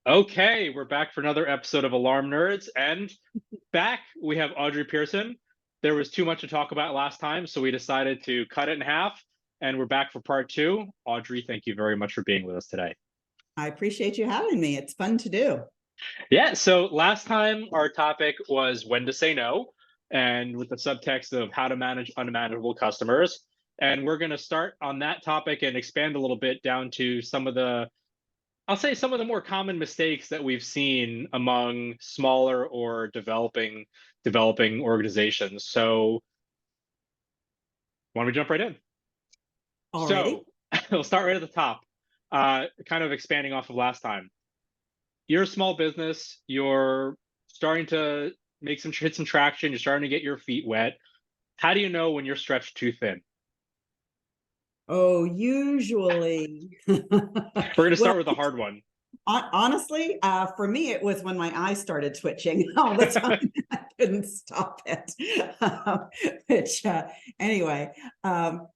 Okay, we're back for another episode of Alarm Nerds, and back we have Audrey Pierson. There was too much to talk about last time, so we decided to cut it in half, and we're back for part two. Audrey, thank you very much for being with us today. I appreciate you having me. It's fun to do. Yeah, so last time our topic was when to say no, and with the subtext of how to manage unmanageable customers. And we're going to start on that topic and expand a little bit down to I'll say some of the more common mistakes that we've seen among smaller or developing organizations. So why don't we jump right in? Alrighty. So we'll start right at the top, kind of expanding off of last time. You're a small business, you're starting to hit some traction, you're starting to get your feet wet. How do you know when you're stretched too thin? Oh, usually. We're going to Well, start with a hard one. honestly, for me, it was when my eyes started twitching all the time. I couldn't stop it. Which, anyway,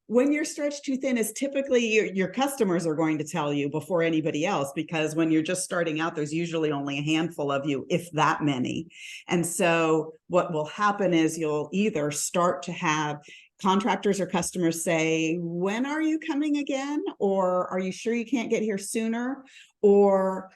when you're stretched too thin is typically your customers are going to tell you before anybody else, because when you're just starting out, there's usually only a handful of you, if that many. And so what will happen is you'll either start to have contractors or customers say, when are you coming again? Or are you sure you can't get here sooner? Or,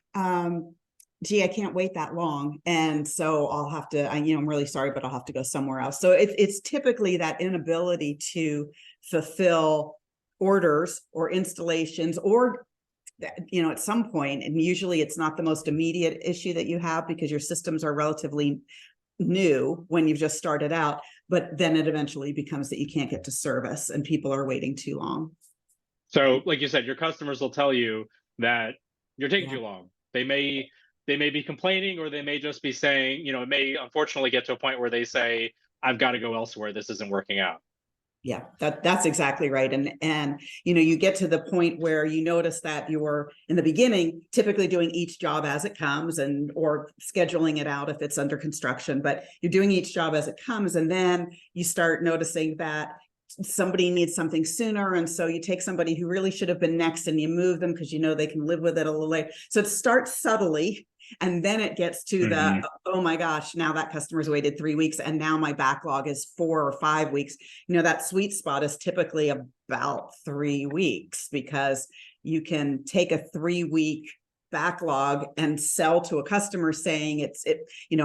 gee, I can't wait that long. And so I'll have to, I'm really sorry, but I'll have to go somewhere else. So it's typically that inability to fulfill orders or installations, or at some point, and usually it's not the most immediate issue that you have because your systems are relatively new when you've just started out, but then it eventually becomes that you can't get to service and people are waiting too long. So, like you said, your customers will tell you that you're taking too long. They may be complaining, or they may just be saying, it may unfortunately get to a point where they say, I've got to go elsewhere. This isn't working out. Yeah, that's exactly right. And you get to the point where you notice that you're in the beginning typically doing each job as it comes, and or scheduling it out if it's under construction, but you're doing each job as it comes, and then you start noticing that somebody needs something sooner, and so you take somebody who really should have been next and you move them because they can live with it a little later. So it starts subtly, and then it gets to the, oh my gosh, now that customer's waited 3 weeks and now my backlog is 4 or 5 weeks. That sweet spot is typically about 3 weeks, because you can take a 3-week backlog and sell to a customer saying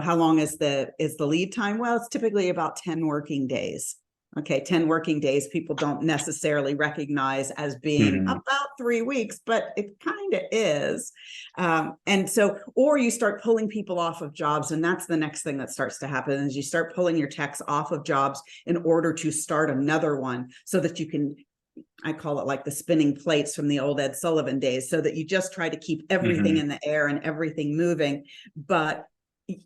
how long is the lead time? Well, it's typically about 10 working days. Okay, 10 working days, people don't necessarily recognize as being about 3 weeks, but it kind of is. And so, or you start pulling people off of jobs, and that's the next thing that starts to happen, is you start pulling your techs off of jobs in order to start another one, so that you can, I call it like the spinning plates from the old Ed Sullivan days, so that you just try to keep everything in the air and everything moving, but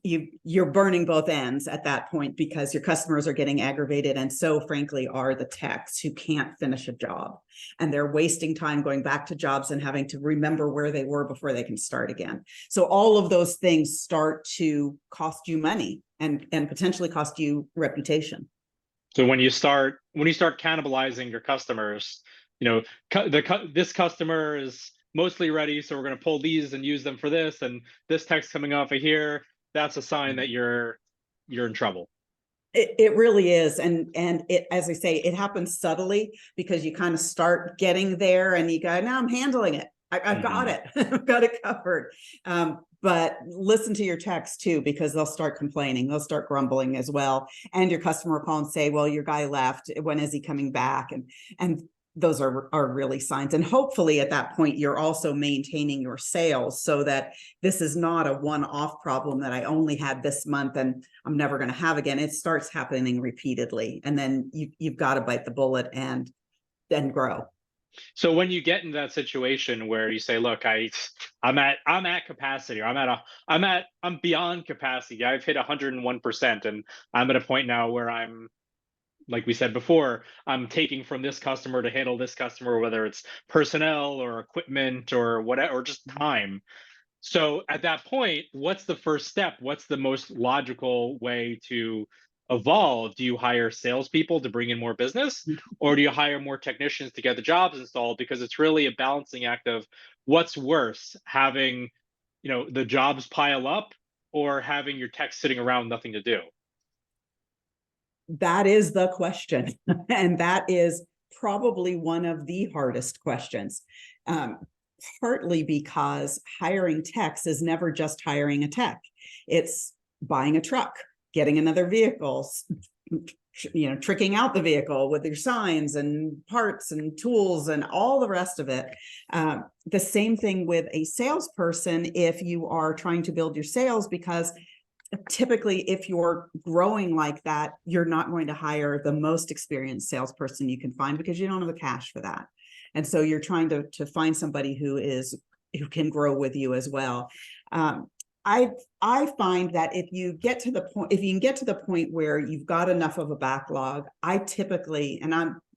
you're burning both ends at that point, because your customers are getting aggravated, and so frankly are the techs who can't finish a job, and they're wasting time going back to jobs and having to remember where they were before they can start again. So all of those things start to cost you money and potentially cost you reputation. So when you start cannibalizing your customers, this customer is mostly ready, so we're going to pull these and use them for this, and this tech's coming off of here. That's a sign that you're in trouble. It really is. And it, as I say, it happens subtly, because you kind of start getting there and you go, now I'm handling it. I've got it. I've got it covered. But listen to your techs too, because they'll start complaining. They'll start grumbling as well. And your customer will call and say, well, your guy left. When is he coming back? And those are really signs. And hopefully at that point, you're also maintaining your sales, so that this is not a one-off problem that I only had this month and I'm never going to have again. It starts happening repeatedly. And then you've got to bite the bullet and then grow. So when you get in that situation where you say, look, I'm at capacity, or I'm beyond capacity. I've hit 101%, and I'm at a point now where I'm, like we said before, I'm taking from this customer to handle this customer, whether it's personnel or equipment or whatever, or just time. So at that point, what's the first step? What's the most logical way to evolve? Do you hire salespeople to bring in more business, or do you hire more technicians to get the jobs installed? Because it's really a balancing act of what's worse, having the jobs pile up, or having your tech sitting around nothing to do? That is the question. And that is probably one of the hardest questions. Partly because hiring techs is never just hiring a tech. It's buying a truck, getting another vehicle, tricking out the vehicle with your signs and parts and tools and all the rest of it. The same thing with a salesperson if you are trying to build your sales, because typically if you're growing like that, you're not going to hire the most experienced salesperson you can find because you don't have the cash for that. And so you're trying to find somebody who can grow with you as well. I find that if you can get to the point where you've got enough of a backlog, I typically,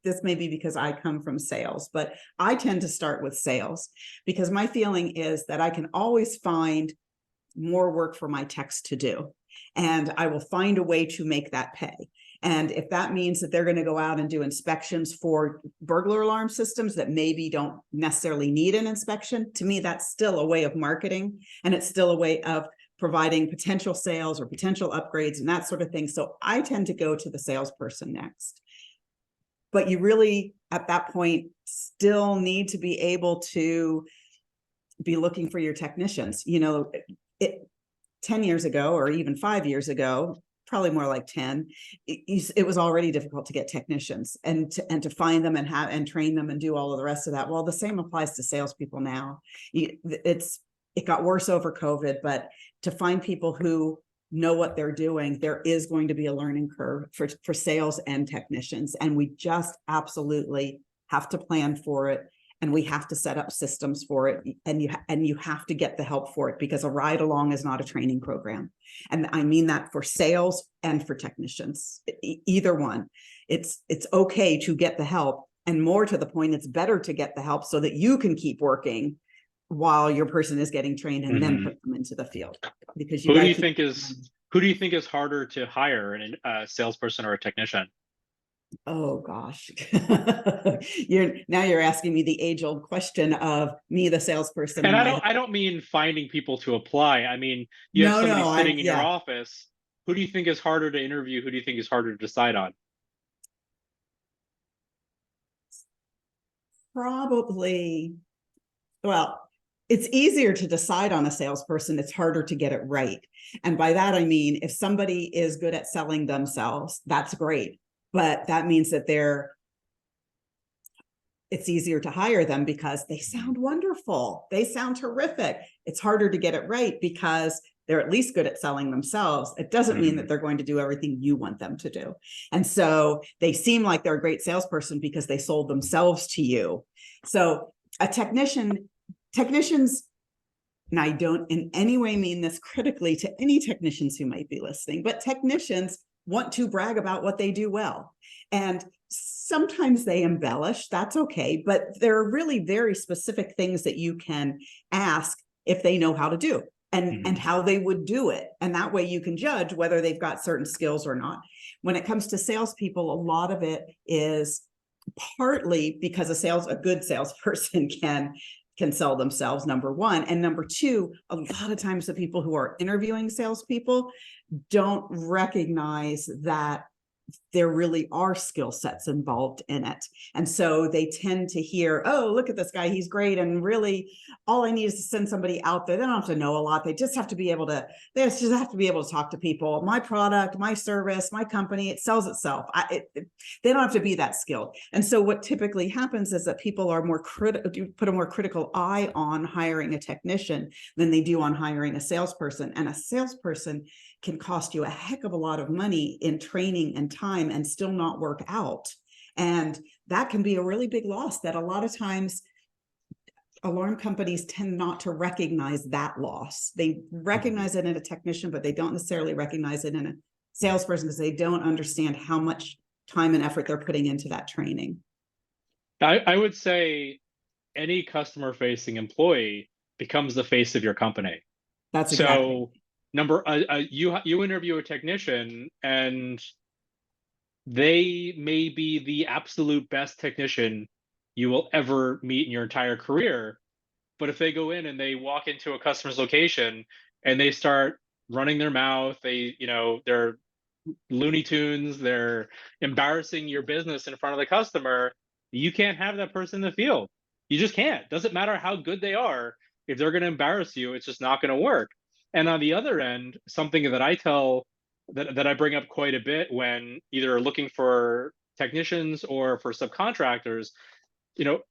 this may be because I come from sales, but I tend to start with sales because my feeling is that I can always find more work for my techs to do, and I will find a way to make that pay. And if that means that they're going to go out and do inspections for burglar alarm systems that maybe don't necessarily need an inspection, to me, that's still a way of marketing, and it's still a way of providing potential sales or potential upgrades and that sort of thing. So I tend to go to the salesperson next. But you really, at that point, still need to be able to be looking for your technicians. 10 years ago, or even 5 years ago, probably more like 10, it was already difficult to get technicians and to find them and train them and do all of the rest of that. Well, the same applies to salespeople now. It got worse over COVID, but to find people who know what they're doing, there is going to be a learning curve for sales and technicians. And we just absolutely have to plan for it. And we have to set up systems for it, and you have to get the help for it, because a ride along is not a training program. And I mean that for sales and for technicians, either one. It's okay to get the help, and more to the point, it's better to get the help so that you can keep working while your person is getting trained, and then put them into the field. Because who do you think is harder to hire, a salesperson or a technician? Oh gosh. You're asking me the age-old question of me, the salesperson. And I don't mean finding people to apply. I mean, you have somebody sitting in your office. Who do you think is harder to interview? Who do you think is harder to decide on? Probably, well, it's easier to decide on a salesperson. It's harder to get it right. And by that, I mean, if somebody is good at selling themselves, that's great. But that means that it's easier to hire them because they sound wonderful. They sound terrific. It's harder to get it right because they're at least good at selling themselves. It doesn't mean that they're going to do everything you want them to do. And so they seem like they're a great salesperson because they sold themselves to you. So technicians, and I don't in any way mean this critically to any technicians who might be listening, but technicians want to brag about what they do well. And sometimes they embellish, that's okay, but there are really very specific things that you can ask if they know how to do and how they would do it. And that way you can judge whether they've got certain skills or not. When it comes to salespeople, a lot of it is partly because a good salesperson can sell themselves, number one. And number two, a lot of times the people who are interviewing salespeople don't recognize that there really are skill sets involved in it. And so they tend to hear, oh, look at this guy, he's great. And really all I need is to send somebody out there. They don't have to know a lot. They just have to be able to talk to people. My product, my service, my company, it sells itself. They don't have to be that skilled. And so what typically happens is that people are put a more critical eye on hiring a technician than they do on hiring a salesperson. And a salesperson can cost you a heck of a lot of money in training and time and still not work out. And that can be a really big loss that a lot of times alarm companies tend not to recognize that loss. They recognize it in a technician, but they don't necessarily recognize it in a salesperson because they don't understand how much time and effort they're putting into that training. I would say any customer facing employee becomes the face of your company. That's exactly. So you interview a technician and they may be the absolute best technician you will ever meet in your entire career, But if they go in and they walk into a customer's location and they start running their mouth, they're Looney Tunes, they're embarrassing your business in front of the customer, you can't have that person in the field. You just can't. Doesn't matter how good they are. If they're going to embarrass you, it's just not going to work. And on the other end, something that I tell that I bring up quite a bit when either looking for technicians or for subcontractors, you know,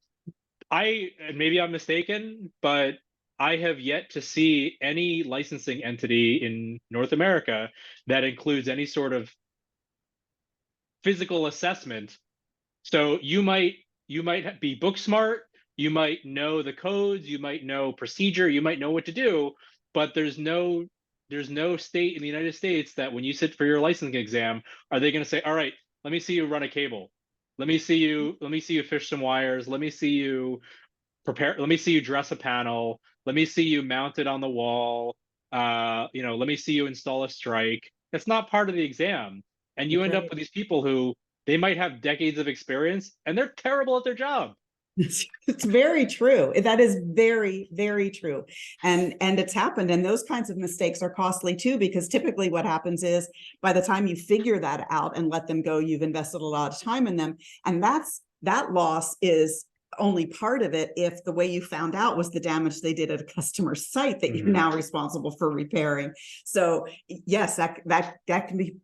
and maybe I'm mistaken, but I have yet to see any licensing entity in North America that includes any sort of physical assessment. So you might be book smart, you might know the codes, you might know procedure, you might know what to do, but there's no state in the United States that when you sit for your licensing exam, are they going to say, all right, let me see you run a cable. Let me see you fish some wires. Let me see you dress a panel. Let me see you mount it on the wall. Let me see you install a strike. That's not part of the exam. And you That's end up right. with these people who they might have decades of experience and they're terrible at their job. It's very true. That is very, very true. And it's happened. And those kinds of mistakes are costly too, because typically what happens is by the time you figure that out and let them go, you've invested a lot of time in them. And that loss is only part of it if the way you found out was the damage they did at a customer site that you're now responsible for repairing. So yes, that can be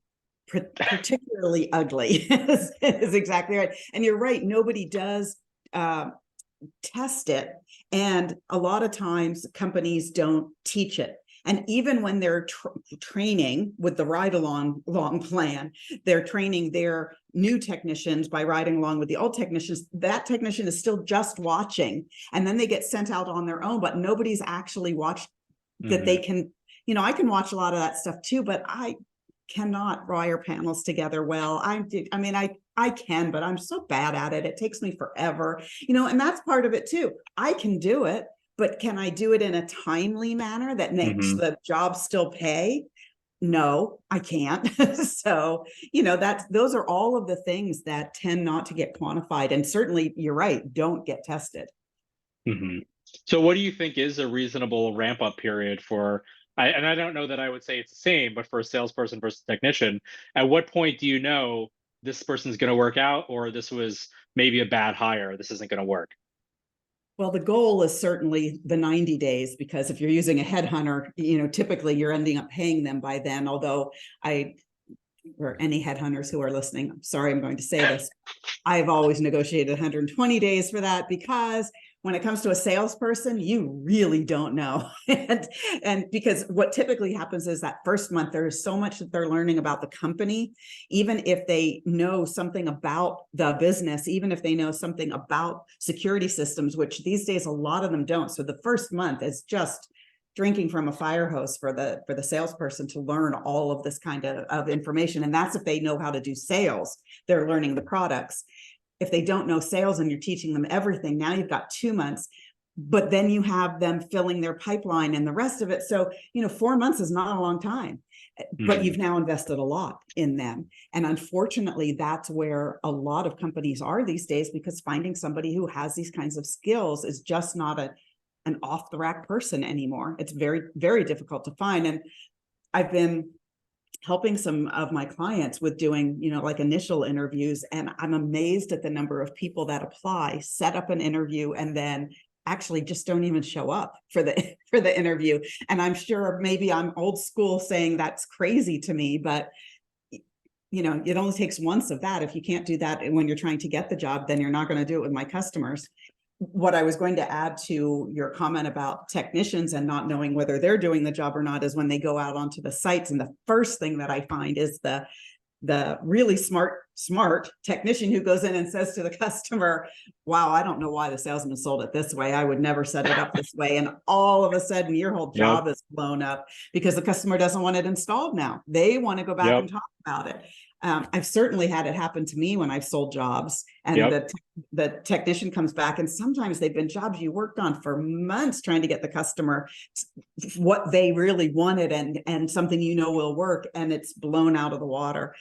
particularly ugly is exactly right. And you're right, nobody does test it, and a lot of times companies don't teach it. And even when they're training with the ride along plan, they're training their new technicians by riding along with the old technicians. That technician is still just watching, and then they get sent out on their own, but nobody's actually watched that they can, I can watch a lot of that stuff too, but I cannot wire panels together well. I can, but I'm so bad at it. It takes me forever, and that's part of it too. I can do it, but can I do it in a timely manner that makes the job still pay? No, I can't. So, those are all of the things that tend not to get quantified. And certainly you're right, don't get tested. So what do you think is a reasonable ramp up period and I don't know that I would say it's the same, but for a salesperson versus technician, at what point do you know this person's going to work out, or this was maybe a bad hire, this isn't going to work? Well, the goal is certainly the 90 days, because if you're using a headhunter, typically you're ending up paying them by then. Although or any headhunters who are listening, I'm sorry, I'm going to say this. I've always negotiated 120 days for that, because when it comes to a salesperson, you really don't know. and because what typically happens is that first month, there is so much that they're learning about the company. Even if they know something about the business, even if they know something about security systems, which these days a lot of them don't. So the first month is just drinking from a fire hose for the salesperson to learn all of this kind of information. And that's if they know how to do sales, they're learning the products. If they don't know sales and you're teaching them everything, now you've got 2 months, but then you have them filling their pipeline and the rest of it. So, 4 months is not a long time, but you've now invested a lot in them. And unfortunately, that's where a lot of companies are these days, because finding somebody who has these kinds of skills is just not an off the rack person anymore. It's very, very difficult to find. And I've been helping some of my clients with doing, like initial interviews. And I'm amazed at the number of people that apply, set up an interview, and then actually just don't even show up for the interview. And I'm sure maybe I'm old school saying that's crazy to me, but it only takes once of that. If you can't do that when you're trying to get the job, then you're not going to do it with my customers. What I was going to add to your comment about technicians and not knowing whether they're doing the job or not is when they go out onto the sites. And the first thing that I find is the really smart technician who goes in and says to the customer, wow, I don't know why the salesman sold it this way. I would never set it up this way. And all of a sudden your whole job is blown up because the customer doesn't want it installed now. They want to go back and talk about it. I've certainly had it happen to me when I've sold jobs, and the technician comes back, and sometimes they've been jobs you worked on for months trying to get the customer what they really wanted and something will work, and it's blown out of the water.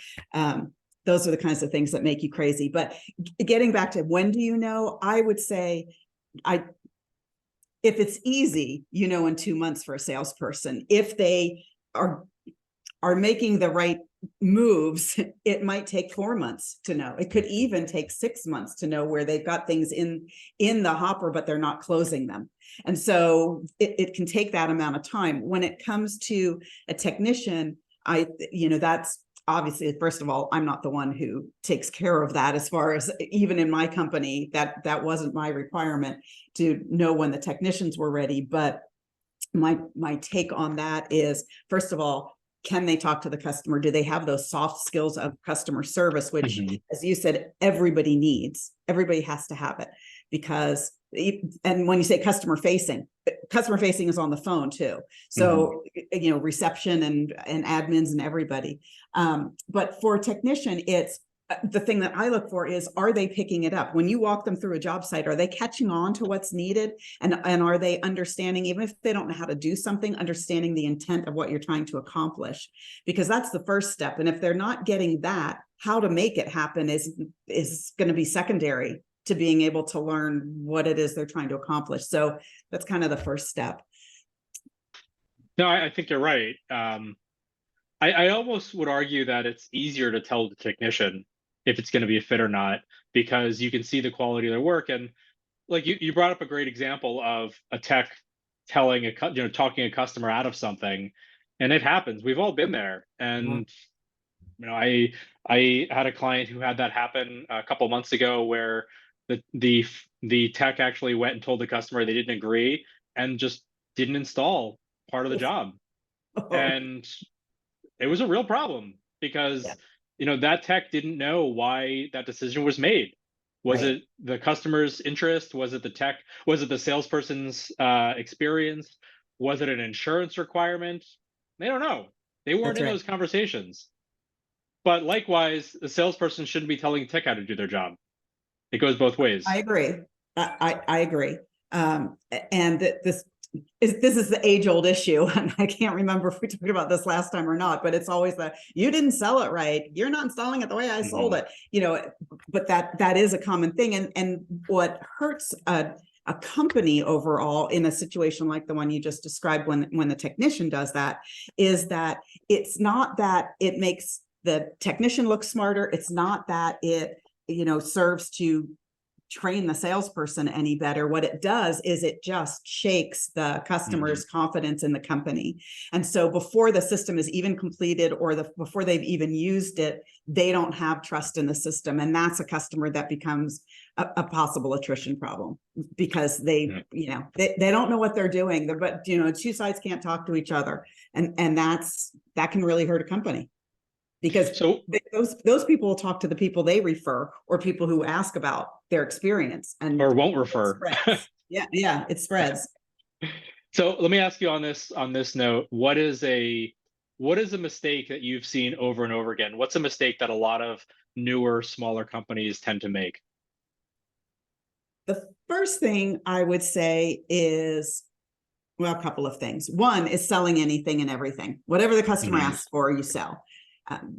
Those are the kinds of things that make you crazy. But getting back to when do you know, I would say if it's easy, you know, in 2 months for a salesperson. If they are making the right moves, it might take 4 months to know. It could even take 6 months to know where they've got things in the hopper, but they're not closing them. And so it can take that amount of time. When it comes to a technician, that's obviously, first of all, I'm not the one who takes care of that. As far as even in my company, that wasn't my requirement to know when the technicians were ready. But my take on that is, first of all, can they talk to the customer? Do they have those soft skills of customer service, which, as you said, everybody needs? Everybody has to have it, because, and when you say customer facing is on the phone too. So, reception and admins and everybody. But for a technician, it's the thing that I look for is, are they picking it up? When you walk them through a job site, are they catching on to what's needed? And are they understanding, even if they don't know how to do something, understanding the intent of what you're trying to accomplish? Because that's the first step. And if they're not getting that, how to make it happen is going to be secondary to being able to learn what it is they're trying to accomplish. So that's kind of the first step. No, I think you're right. I almost would argue that it's easier to tell the technician if it's going to be a fit or not, because you can see the quality of their work. And like you brought up a great example of a tech telling talking a customer out of something, and it happens. We've all been there. And I had a client who had that happen a couple months ago, where the tech actually went and told the customer they didn't agree and just didn't install part of the job. And it was a real problem, because that tech didn't know why that decision was made. Was it the customer's interest? Was it the tech? Was it the salesperson's experience? Was it an insurance requirement? They don't know. They weren't in those conversations. But likewise, the salesperson shouldn't be telling tech how to do their job. It goes both ways. I agree. I agree. And this is the age-old issue, and I can't remember if we talked about this last time or not, but it's always you didn't sell it right, you're not installing it the way I sold it, but that is a common thing. And what hurts a company overall in a situation like the one you just described, when the technician does that, is that it's not that it makes the technician look smarter, it's not that it serves to train the salesperson any better. What it does is it just shakes the customer's confidence in the company. And so before the system is even completed, or before they've even used it, they don't have trust in the system. And that's a customer that becomes a possible attrition problem, because they don't know what they're doing. But two sides can't talk to each other. And that can really hurt a company. Because those people will talk to the people they refer, or people who ask about their experience, and or won't refer. Yeah, it spreads. So let me ask you on this note, what is a mistake that you've seen over and over again? What's a mistake that a lot of newer, smaller companies tend to make? The first thing I would say is, well, a couple of things. One is selling anything and everything. Whatever the customer asks for, you sell.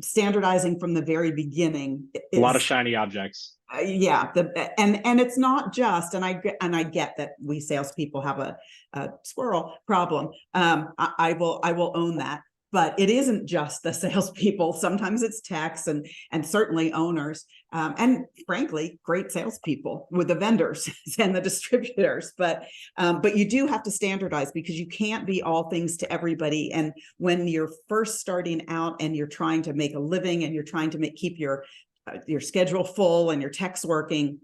Standardizing from the very beginning is a lot of shiny objects. And it's not just, and I get that we salespeople have a squirrel problem. I will own that. But it isn't just the salespeople. Sometimes it's techs and certainly owners, and frankly, great salespeople with the vendors and the distributors. But you do have to standardize, because you can't be all things to everybody. And when you're first starting out and you're trying to make a living, and you're trying to keep your schedule full and your techs working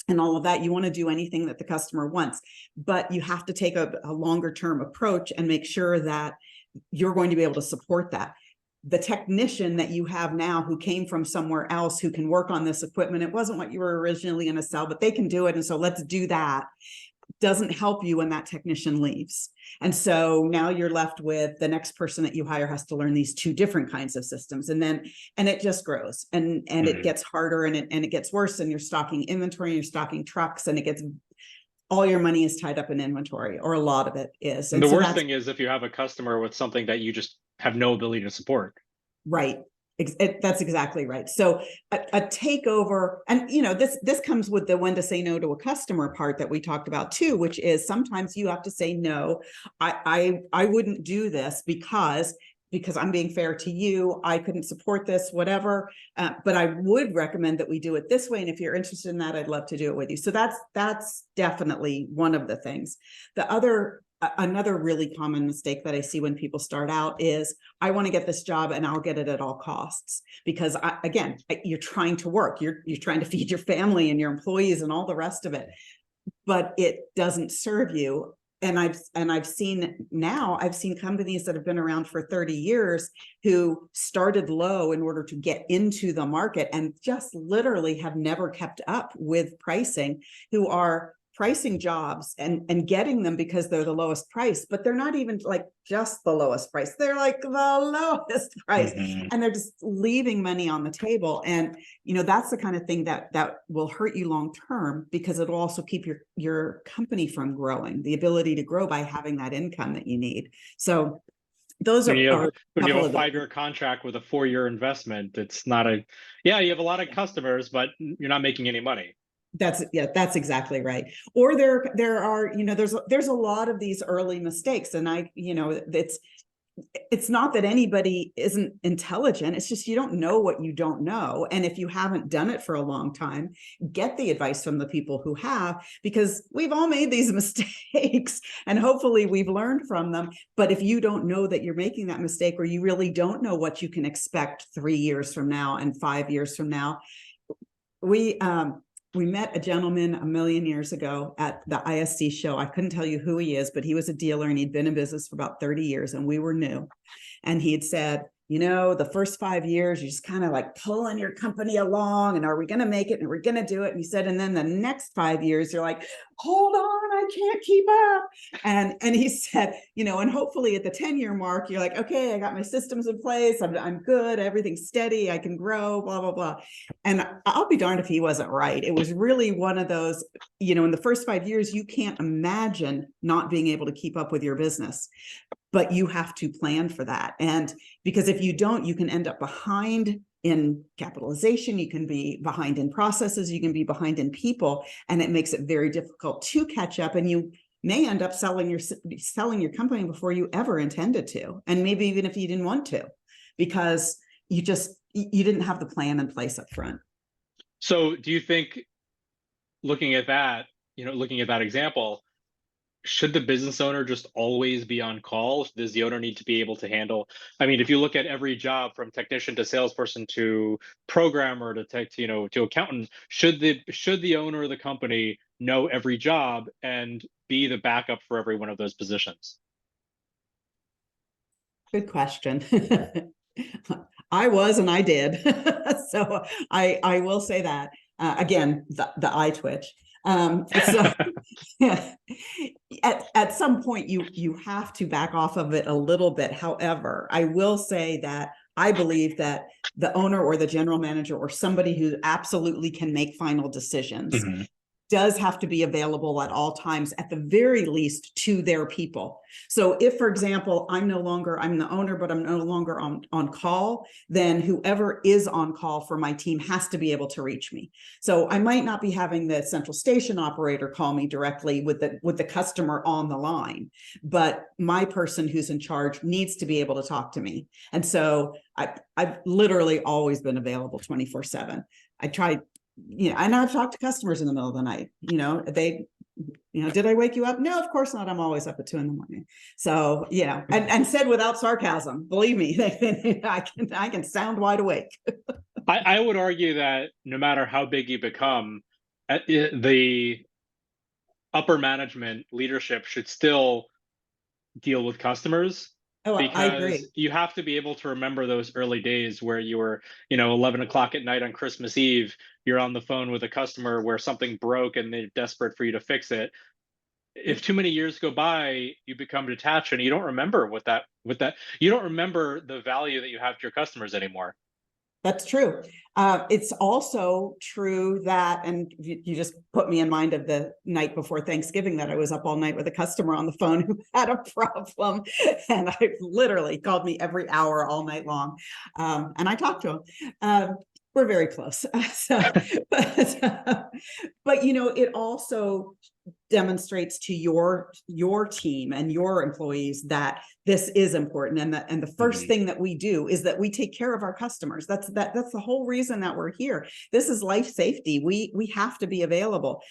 and all of that, you want to do anything that the customer wants. But you have to take a longer term approach and make sure that you're going to be able to support that. The technician that you have now, who came from somewhere else, who can work on this equipment, it wasn't what you were originally going to sell, but they can do it. And so let's do that. Doesn't help you when that technician leaves. And so now you're left with the next person that you hire has to learn these two different kinds of systems. And it just grows and it gets harder and it gets worse. And you're stocking inventory, and you're stocking trucks, and all your money is tied up in inventory, or a lot of it is. And the worst thing is if you have a customer with something that you just have no ability to support. Right. That's exactly right. So a takeover, and this comes with the when to say no to a customer part that we talked about too, which is sometimes you have to say no. I wouldn't do this because I'm being fair to you. I couldn't support this, whatever. But I would recommend that we do it this way. And if you're interested in that, I'd love to do it with you. So that's definitely one of the things. The other Another really common mistake that I see when people start out is, I want to get this job and I'll get it at all costs, because you're trying to work, you're trying to feed your family and your employees and all the rest of it, but it doesn't serve you. And I've seen companies that have been around for 30 years who started low in order to get into the market and just literally have never kept up with pricing, who are pricing jobs and getting them because they're the lowest price, but they're not even like just the lowest price. They're like the lowest price, and they're just leaving money on the table. And that's the kind of thing that will hurt you long term, because it will also keep your company from growing, the ability to grow by having that income that you need. So those when you are have a 5-year contract with a 4-year investment, it's not you have a lot of customers, but you're not making any money. That's exactly right. Or there are, there's a lot of these early mistakes, and it's not that anybody isn't intelligent. It's just, you don't know what you don't know. And if you haven't done it for a long time, get the advice from the people who have, because we've all made these mistakes and hopefully we've learned from them. But if you don't know that you're making that mistake, or you really don't know what you can expect 3 years from now and 5 years from now, we met a gentleman a million years ago at the ISC show. I couldn't tell you who he is, but he was a dealer and he'd been in business for about 30 years and we were new. And he had said, the first 5 years, you're just kind of like pulling your company along, and are we going to make it? And we're going to do it. And he said, and then the next 5 years, you're like, hold on, I can't keep up. And he said, and hopefully at the 10-year mark, you're like, okay, I got my systems in place. I'm good. Everything's steady. I can grow, blah, blah, blah. And I'll be darned if he wasn't right. It was really one of those, in the first 5 years, you can't imagine not being able to keep up with your business, but you have to plan for that. And because if you don't, you can end up behind in capitalization, you can be behind in processes, you can be behind in people, and it makes it very difficult to catch up. And you may end up selling your company before you ever intended to, and maybe even if you didn't want to, because you didn't have the plan in place up front. So do you think, looking at that example, should the business owner just always be on call? Does the owner need to be able to handle? I mean, if you look at every job from technician to salesperson to programmer to tech, to accountant, should the owner of the company know every job and be the backup for every one of those positions? Good question. I was, and I did. So I will say that, again, the eye twitch. So at some point you have to back off of it a little bit. However, I will say that I believe that the owner or the general manager or somebody who absolutely can make final decisions does have to be available at all times, at the very least, to their people. So if, for example, I'm the owner, but I'm no longer on call, then whoever is on call for my team has to be able to reach me. So I might not be having the central station operator call me directly with the customer on the line, but my person who's in charge needs to be able to talk to me. And so I've literally always been available 24/7. I try, and I've talked to customers in the middle of the night. Did I wake you up? No, of course not. I'm always up at 2 a.m. So, and said without sarcasm, believe me, I can sound wide awake. I would argue that no matter how big you become, the upper management leadership should still deal with customers. Oh, because I agree. you have to be able to remember those early days where you were, 11 o'clock at night on Christmas Eve, you're on the phone with a customer where something broke and they're desperate for you to fix it. If too many years go by, you become detached and you don't remember you don't remember the value that you have to your customers anymore. That's true. It's also true that, and you just put me in mind of the night before Thanksgiving that I was up all night with a customer on the phone who had a problem, and I literally called me every hour all night long, and I talked to him. We're very close. So, but it also demonstrates to your team and your employees that this is important, and the first thing that we do is that we take care of our customers. That's the whole reason that we're here. This is life safety. We have to be available.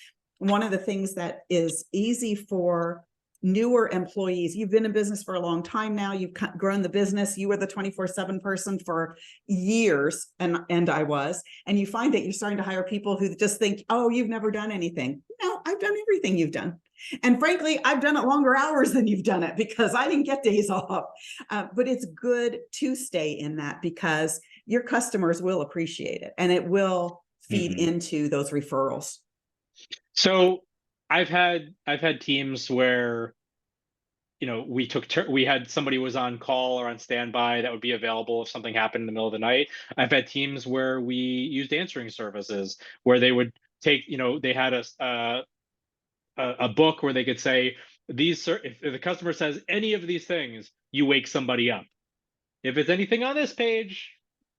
One of the things that is easy for newer employees, you've been in business for a long time now, you've grown the business, you were the 24/7 person for years, and I was, and you find that you're starting to hire people who just think, oh, you've never done anything. No, I've done everything you've done. And frankly, I've done it longer hours than you've done it because I didn't get days off. But it's good to stay in that because your customers will appreciate it, and it will feed into those referrals. So I've had teams where we had somebody was on call or on standby that would be available if something happened in the middle of the night. I've had teams where we used answering services where they would take, they had a book where they could say if the customer says any of these things, you wake somebody up. If it's anything on this page,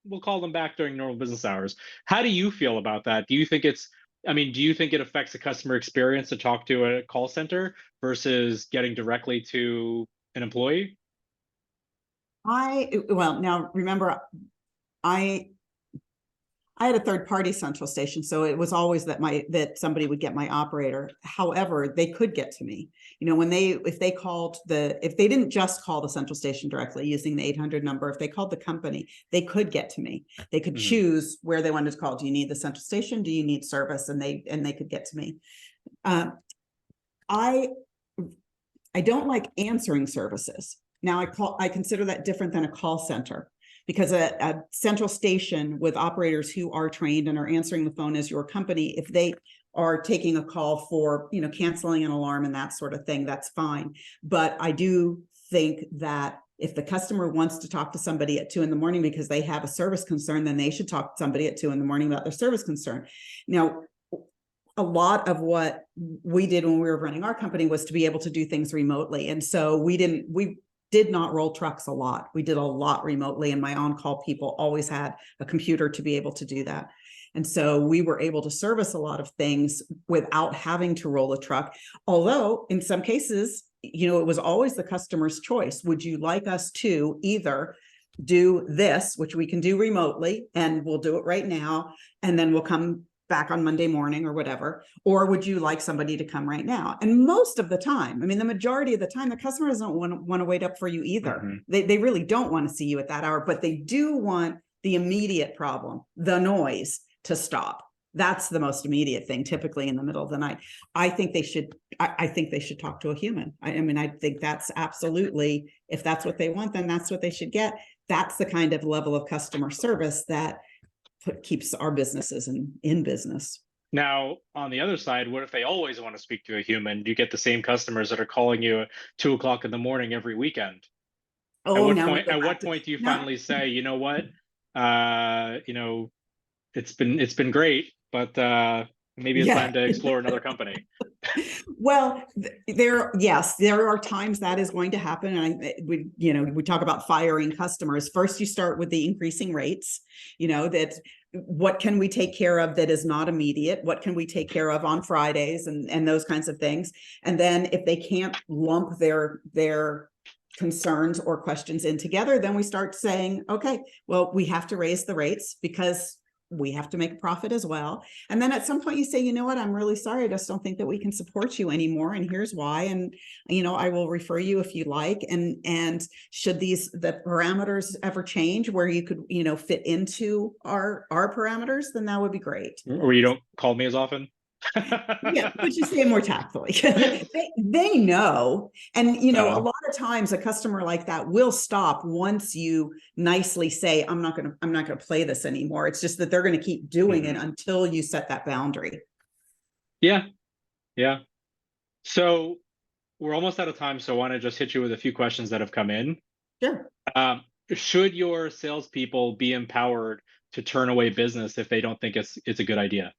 we'll call them back during normal business hours. How do you feel about that? Do you think it affects the customer experience to talk to a call center versus getting directly to an employee? Well, now remember, I had a third party central station, so it was always that somebody would get my operator. However, they could get to me. If they didn't just call the central station directly using the 800 number, if they called the company, they could get to me. They could choose where they wanted to call. Do you need the central station? Do you need service? And they could get to me. I don't like answering services. Now I consider that different than a call center, because a central station with operators who are trained and are answering the phone as your company, if they are taking a call for, canceling an alarm and that sort of thing, that's fine. But I do think that if the customer wants to talk to somebody at 2 a.m. because they have a service concern, then they should talk to somebody at 2 a.m. about their service concern. Now, a lot of what we did when we were running our company was to be able to do things remotely. And so we did not roll trucks a lot. We did a lot remotely, and my on-call people always had a computer to be able to do that. And so we were able to service a lot of things without having to roll a truck. Although in some cases, it was always the customer's choice. Would you like us to either do this, which we can do remotely, and we'll do it right now, and then we'll come back on Monday morning or whatever, or would you like somebody to come right now? And most of the time, the majority of the time, the customer doesn't want to wait up for you either. They really don't want to see you at that hour, but they do want the immediate problem, the noise, to stop. That's the most immediate thing, typically in the middle of the night. I think they should talk to a human. I think that's absolutely, if that's what they want, then that's what they should get. That's the kind of level of customer service that keeps our businesses in business. Now, on the other side, what if they always want to speak to a human? Do you get the same customers that are calling you at 2 o'clock in the morning every weekend? Oh, at what point do you finally say, you know what, it's been great, but maybe it's time to explore another company? Well, there are times that is going to happen. And we talk about firing customers. First, you start with the increasing rates, that what can we take care of that is not immediate? What can we take care of on Fridays and those kinds of things? And then if they can't lump their concerns or questions in together, then we start saying, okay, well, we have to raise the rates because we have to make a profit as well. And then at some point you say, you know what, I'm really sorry. I just don't think that we can support you anymore. And here's why. And, I will refer you if you like. And should the parameters ever change where you could, fit into our parameters, then that would be great. Or you don't call me as often? Yeah, but you say it more tactfully. they know. And, a lot of times a customer like that will stop once you nicely say, I'm not going to play this anymore. It's just that they're going to keep doing it until you set that boundary. Yeah. So we're almost out of time. So I want to just hit you with a few questions that have come in. Sure. Should your salespeople be empowered to turn away business if they don't think it's a good idea?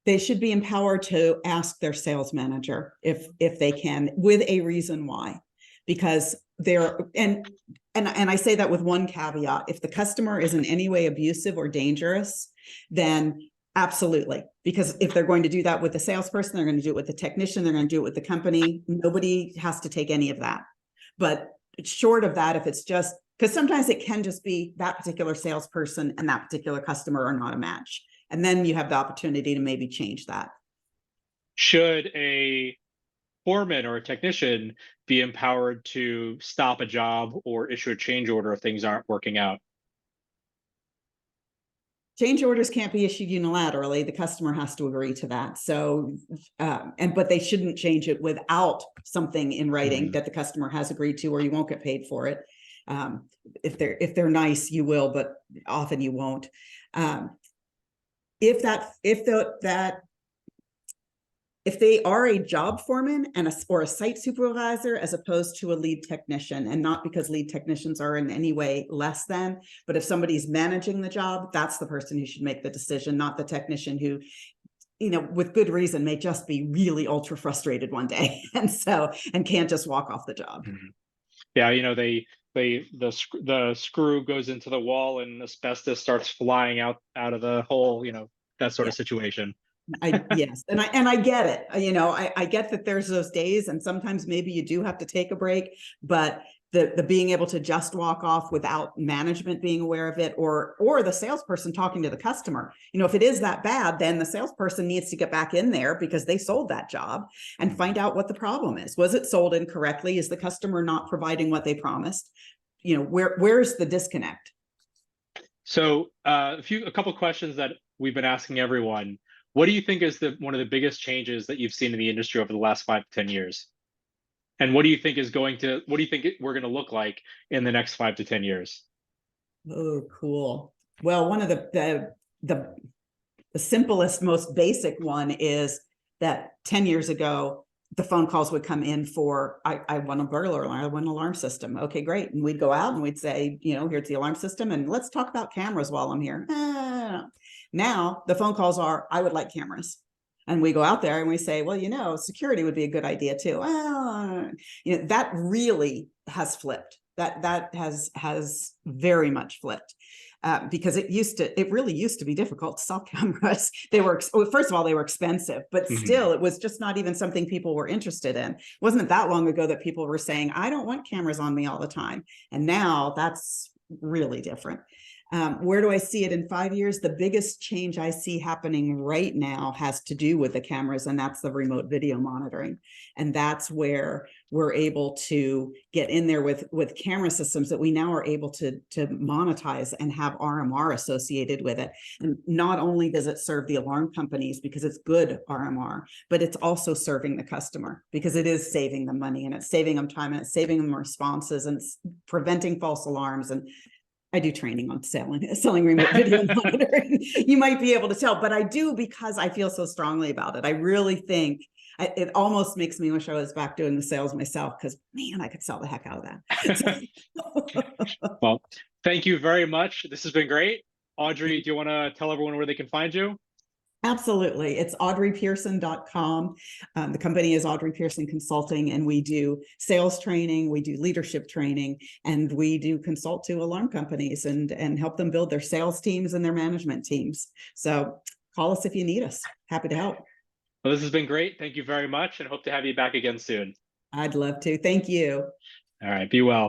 They should be empowered to ask their sales manager if they can, with a reason why, because they're and I say that with one caveat: if the customer is in any way abusive or dangerous, then absolutely, because if they're going to do that with the salesperson, they're going to do it with the technician, they're going to do it with the company. Nobody has to take any of that. But short of that, if it's just because sometimes it can just be that particular salesperson and that particular customer are not a match. And then you have the opportunity to maybe change that. Should a foreman or a technician be empowered to stop a job or issue a change order if things aren't working out? Change orders can't be issued unilaterally. The customer has to agree to that. So, but they shouldn't change it without something in writing that the customer has agreed to, or you won't get paid for it. If they're nice, you will, but often you won't. If they are a job foreman or a site supervisor as opposed to a lead technician, and not because lead technicians are in any way less than, but if somebody's managing the job, that's the person who should make the decision, not the technician who, with good reason, may just be really ultra frustrated one day and can't just walk off the job. Yeah, the screw goes into the wall and asbestos starts flying out of the hole, that sort of situation. Yes. And I get it. I get that there's those days, and sometimes maybe you do have to take a break, but the being able to just walk off without management being aware of it, or the salesperson talking to the customer, if it is that bad, then the salesperson needs to get back in there because they sold that job and find out what the problem is. Was it sold incorrectly? Is the customer not providing what they promised? Where's the disconnect? So a couple questions that we've been asking everyone. What do you think is one of the biggest changes that you've seen in the industry over the last 5 to 10 years? And what do you think we're going to look like in the next 5 to 10 years? Oh, cool. Well, one of the simplest, most basic one is that 10 years ago, the phone calls would come in for, I want a burglar alarm, I want an alarm system. Okay, great. And we'd go out and we'd say, here's the alarm system, and let's talk about cameras while I'm here. Now the phone calls are, I would like cameras. And we go out there and we say, well, security would be a good idea too. That really has flipped. That has very much flipped. Because it really used to be difficult to sell cameras. First of all, they were expensive, but still, it was just not even something people were interested in. It wasn't that long ago that people were saying, I don't want cameras on me all the time. And now that's really different. Where do I see it in 5 years? The biggest change I see happening right now has to do with the cameras, and that's the remote video monitoring. And that's where we're able to get in there with camera systems that we now are able to monetize and have RMR associated with it. And not only does it serve the alarm companies because it's good RMR, but it's also serving the customer because it is saving them money, and it's saving them time, and it's saving them responses, and it's preventing false alarms. And I do training on selling remote video monitoring. You might be able to tell, but I do because I feel so strongly about it. I really think it almost makes me wish I was back doing the sales myself, because man, I could sell the heck out of that. Well, thank you very much. This has been great. Audrey, do you want to tell everyone where they can find you? Absolutely. It's audreypierson.com. The company is Audrey Pierson Consulting, and we do sales training, we do leadership training, and we do consult to alarm companies and help them build their sales teams and their management teams. So call us if you need us. Happy to help. Well, this has been great. Thank you very much, and hope to have you back again soon. I'd love to. Thank you. All right. Be well.